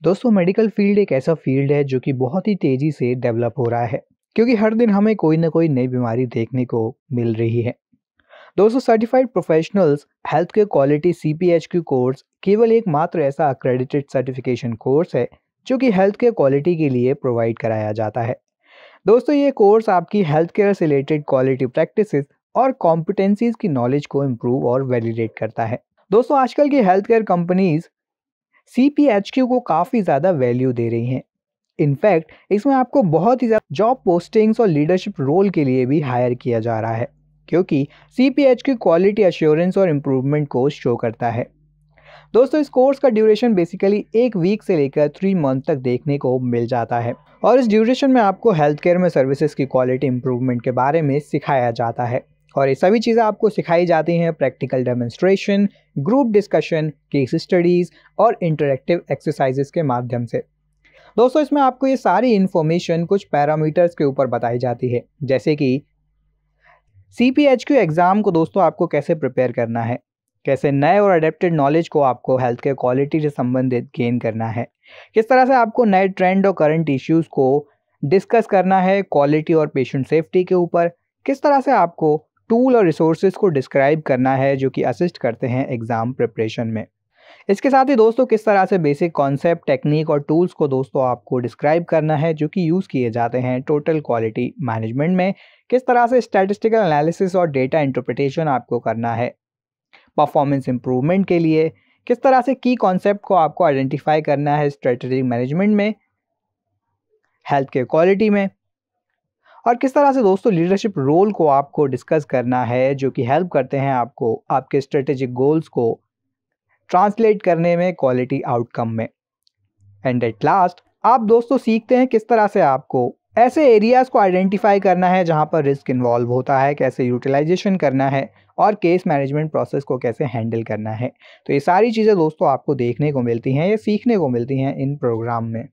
दोस्तों medical field एक ऐसा फील्ड है जो कि बहुत ही तेजी से डेवलप हो रहा है क्योंकि हर दिन हमें कोई ना कोई नई बीमारी देखने को मिल रही है। दोस्तों certified professionals health care quality CPHQ course केवल एकमात्र ऐसा अक्रेडिटेड सर्टिफिकेशन कोर्स है जो कि हेल्थ केयर क्वालिटी के लिए प्रोवाइड कराया जाता है। दोस्तों ये कोर्स आपकी हेल्थ केयर से रिलेटेड क्वालिटी प्रैक्टिसेस और कॉम्पिटेंसीज की नॉलेज को इम्प्रूव और वैलिडेट करता है। दोस्तों आजकल की हेल्थ केयर कंपनीज सीपीएचक्यू को काफ़ी ज़्यादा वैल्यू दे रही हैं। इनफैक्ट इसमें आपको बहुत ही ज़्यादा जॉब पोस्टिंग्स और लीडरशिप रोल के लिए भी हायर किया जा रहा है क्योंकि सीपीएचक्यू क्वालिटी अश्योरेंस और इम्प्रूवमेंट को शो करता है। दोस्तों इस कोर्स का ड्यूरेशन बेसिकली 1 वीक से लेकर 3 मंथ तक देखने को मिल जाता है और इस ड्यूरेशन में आपको हेल्थ केयर में सर्विसेज की क्वालिटी इंप्रूवमेंट के बारे में सिखाया जाता है और ये सभी चीज़ें आपको सिखाई जाती हैं practical demonstration, group discussion, case studies और इंटरेक्टिव एक्सरसाइजेस के माध्यम से। दोस्तों इसमें आपको ये सारी इन्फॉर्मेशन कुछ पैरामीटर्स के ऊपर बताई जाती है, जैसे कि सीपीएचक्यू एग्ज़ाम को दोस्तों आपको कैसे प्रिपेयर करना है, कैसे नए और अडेप्टेड नॉलेज को आपको हेल्थ केयर क्वालिटी से संबंधित गेन करना है, किस तरह से आपको नए ट्रेंड और करंट इश्यूज़ को डिस्कस करना है क्वालिटी और पेशेंट सेफ्टी के ऊपर, किस तरह से आपको टूल और रिसोर्सेज को डिस्क्राइब करना है जो कि असिस्ट करते हैं एग्ज़ाम प्रिपरेशन में। इसके साथ ही दोस्तों किस तरह से बेसिक कॉन्सेप्ट, टेक्निक और टूल्स को दोस्तों आपको डिस्क्राइब करना है जो कि यूज़ किए जाते हैं टोटल क्वालिटी मैनेजमेंट में, किस तरह से स्टैटिस्टिकल एनालिसिस और डेटा इंटरप्रिटेशन आपको करना है परफॉर्मेंस इंप्रूवमेंट के लिए, किस तरह से की कॉन्सेप्ट को आपको आइडेंटिफाई करना है स्ट्रेटेजिक मैनेजमेंट में, हेल्थ केयर क्वालिटी में, और किस तरह से दोस्तों लीडरशिप रोल को आपको डिस्कस करना है जो कि हेल्प करते हैं आपको आपके स्ट्रेटेजिक गोल्स को ट्रांसलेट करने में क्वालिटी आउटकम में। एंड एट लास्ट आप दोस्तों सीखते हैं किस तरह से आपको ऐसे एरियाज़ को आइडेंटिफाई करना है जहां पर रिस्क इन्वॉल्व होता है, कैसे यूटिलाइजेशन करना है और केस मैनेजमेंट प्रोसेस को कैसे हैंडल करना है। तो ये सारी चीज़ें दोस्तों आपको देखने को मिलती हैं या सीखने को मिलती हैं इन प्रोग्राम में।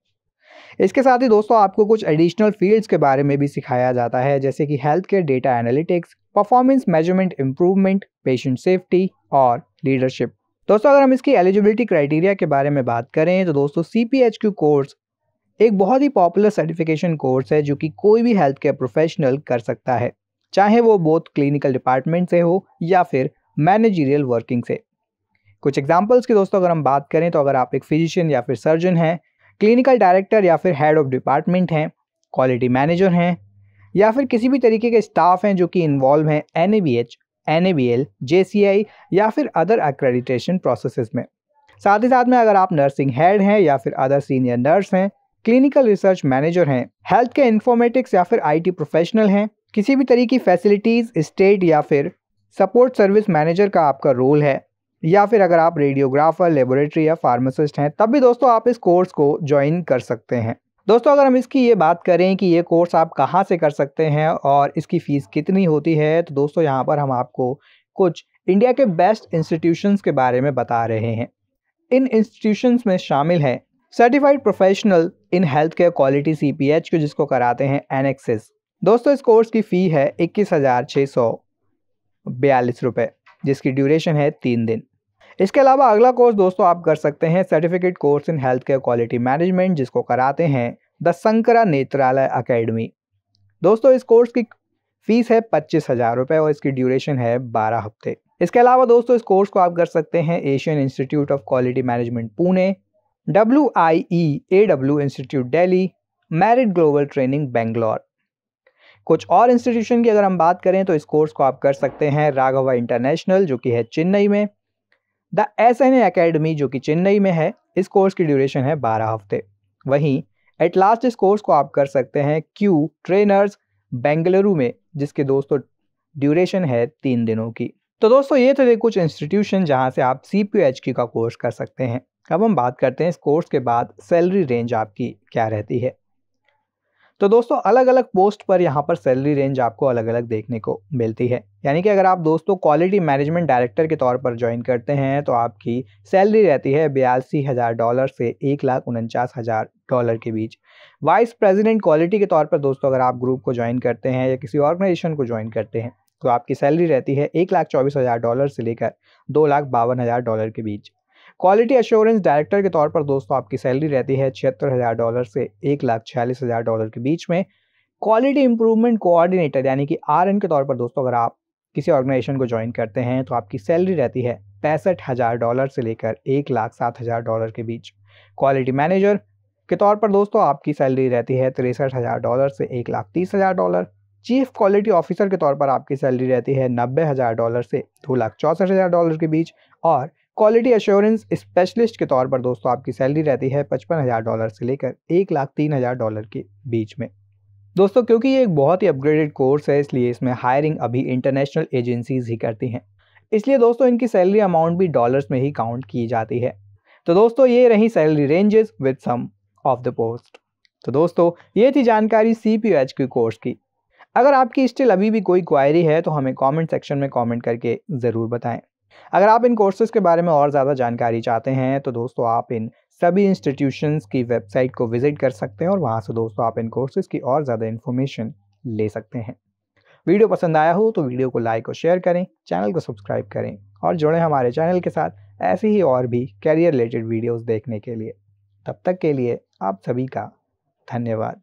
इसके साथ ही दोस्तों आपको कुछ एडिशनल फील्ड्स के बारे में भी सिखाया जाता है, जैसे कि health care data analytics, performance measurement improvement, patient safety और लीडरशिप। दोस्तों अगर हम इसकी एलिजिबिलिटी क्राइटेरिया के बारे में बात करें तो दोस्तों सीपीएचक्यू कोर्स एक बहुत ही पॉपुलर सर्टिफिकेशन कोर्स है जो कि कोई भी हेल्थ केयर प्रोफेशनल कर सकता है, चाहे वो बोथ क्लिनिकल डिपार्टमेंट से हो या फिर मैनेजरियल वर्किंग से। कुछ एग्जांपल्स की दोस्तों अगर हम बात करें तो अगर आप एक फिजिशियन या फिर सर्जन हैं, क्लिनिकल डायरेक्टर या फिर हेड ऑफ डिपार्टमेंट हैं, क्वालिटी मैनेजर हैं या फिर किसी भी तरीके के स्टाफ हैं जो कि इन्वॉल्व हैं एनएबीएच, एनएबीएल, जेसीआई या फिर अदर एक्रेडिटेशन प्रोसेसेस में। साथ ही साथ में अगर आप नर्सिंग हेड हैं या फिर अदर सीनियर नर्स हैं, क्लिनिकल रिसर्च मैनेजर हैं, हेल्थ केयर इन्फॉर्मेटिक्स या फिर आईटी प्रोफेशनल हैं, किसी भी तरीके की फैसिलिटीज़ स्टेट या फिर सपोर्ट सर्विस मैनेजर का आपका रोल है, या फिर अगर आप रेडियोग्राफर, लेबोरेटरी या फार्मासिस्ट हैं, तब भी दोस्तों आप इस कोर्स को ज्वाइन कर सकते हैं। दोस्तों अगर हम इसकी ये बात करें कि ये कोर्स आप कहाँ से कर सकते हैं और इसकी फ़ीस कितनी होती है, तो दोस्तों यहाँ पर हम आपको कुछ इंडिया के बेस्ट इंस्टीट्यूशंस के बारे में बता रहे हैं। इन इंस्टीट्यूशंस में शामिल है certified professional in health care quality CPHQ जिसको कराते हैं एनएक्सिस। दोस्तों इस कोर्स की फ़ी है 21,642 रुपये जिसकी ड्यूरेशन है 3 दिन। इसके अलावा अगला कोर्स दोस्तों आप कर सकते हैं certificate course in health care quality management जिसको कराते हैं द शंकरा नेत्रालय अकेडमी। दोस्तों इस कोर्स की फीस है 25,000 रुपये और इसकी ड्यूरेशन है 12 हफ्ते। इसके अलावा दोस्तों इस कोर्स को आप कर सकते हैं Asian institute of quality management Pune, WIEAW institute Delhi, merit global training Bangalore. कुछ और इंस्टीट्यूशन की अगर हम बात करें तो इस कोर्स को आप कर सकते हैं राघवा इंटरनेशनल जो कि है चेन्नई में, द SNA अकेडमी जो कि चेन्नई में है, इस कोर्स की ड्यूरेशन है 12 हफ्ते। वहीं एट लास्ट इस कोर्स को आप कर सकते हैं क्यू ट्रेनर्स बेंगलुरु में जिसके दोस्तों ड्यूरेशन है 3 दिनों की। तो दोस्तों ये थे कुछ इंस्टीट्यूशन जहां से आप CPHQ का कोर्स कर सकते हैं। अब हम बात करते हैं इस कोर्स के बाद सैलरी रेंज आपकी क्या रहती है। तो दोस्तों अलग अलग पोस्ट पर यहाँ पर सैलरी रेंज आपको अलग अलग देखने को मिलती है। यानी कि अगर आप दोस्तों क्वालिटी मैनेजमेंट डायरेक्टर के तौर पर ज्वाइन करते हैं तो आपकी सैलरी रहती है $82,000 से $1,49,000 के बीच। वाइस प्रेसिडेंट क्वालिटी के तौर पर दोस्तों अगर आप ग्रुप को ज्वाइन करते हैं या किसी ऑर्गेनाइजेशन को ज्वाइन करते हैं तो आपकी सैलरी रहती है $1,24,000 से लेकर $2,52,000 के बीच। क्वालिटी एश्योरेंस डायरेक्टर के तौर पर दोस्तों आपकी सैलरी रहती है $76,000 से $1,46,000 के बीच में। क्वालिटी इंप्रूवमेंट कोऑर्डिनेटर यानी कि आरएन के तौर पर दोस्तों अगर आप किसी ऑर्गेनाइजेशन को ज्वाइन करते हैं तो आपकी सैलरी रहती है $65,000 से लेकर $1,07,000 के बीच। क्वालिटी मैनेजर के तौर पर दोस्तों आपकी सैलरी रहती है $63,000 से $1,30,000। चीफ क्वालिटी ऑफिसर के तौर पर आपकी सैलरी रहती है $90,000 से $2,64,000 के बीच। और क्वालिटी एश्योरेंस स्पेशलिस्ट के तौर पर दोस्तों आपकी सैलरी रहती है $55,000 से लेकर $1,03,000 के बीच में। दोस्तों क्योंकि ये एक बहुत ही अपग्रेडेड कोर्स है इसलिए इसमें हायरिंग अभी इंटरनेशनल एजेंसीज ही करती हैं, इसलिए दोस्तों इनकी सैलरी अमाउंट भी डॉलर्स में ही काउंट की जाती है। तो दोस्तों ये रही salary ranges with some of the post. तो दोस्तों ये थी जानकारी CPUHQ कोर्स की। अगर आपकी स्टिल अभी भी कोई क्वायरी है तो हमें कमेंट सेक्शन में कमेंट करके ज़रूर बताएं। अगर आप इन कोर्सेज़ के बारे में और ज़्यादा जानकारी चाहते हैं तो दोस्तों आप इन सभी इंस्टीट्यूशंस की वेबसाइट को विजिट कर सकते हैं और वहां से दोस्तों आप इन कोर्सेज़ की और ज़्यादा इन्फॉर्मेशन ले सकते हैं। वीडियो पसंद आया हो तो वीडियो को लाइक और शेयर करें, चैनल को सब्सक्राइब करें और जुड़ें हमारे चैनल के साथ ऐसी ही और भी कैरियर रिलेटेड वीडियोज़ देखने के लिए। तब तक के लिए आप सभी का धन्यवाद।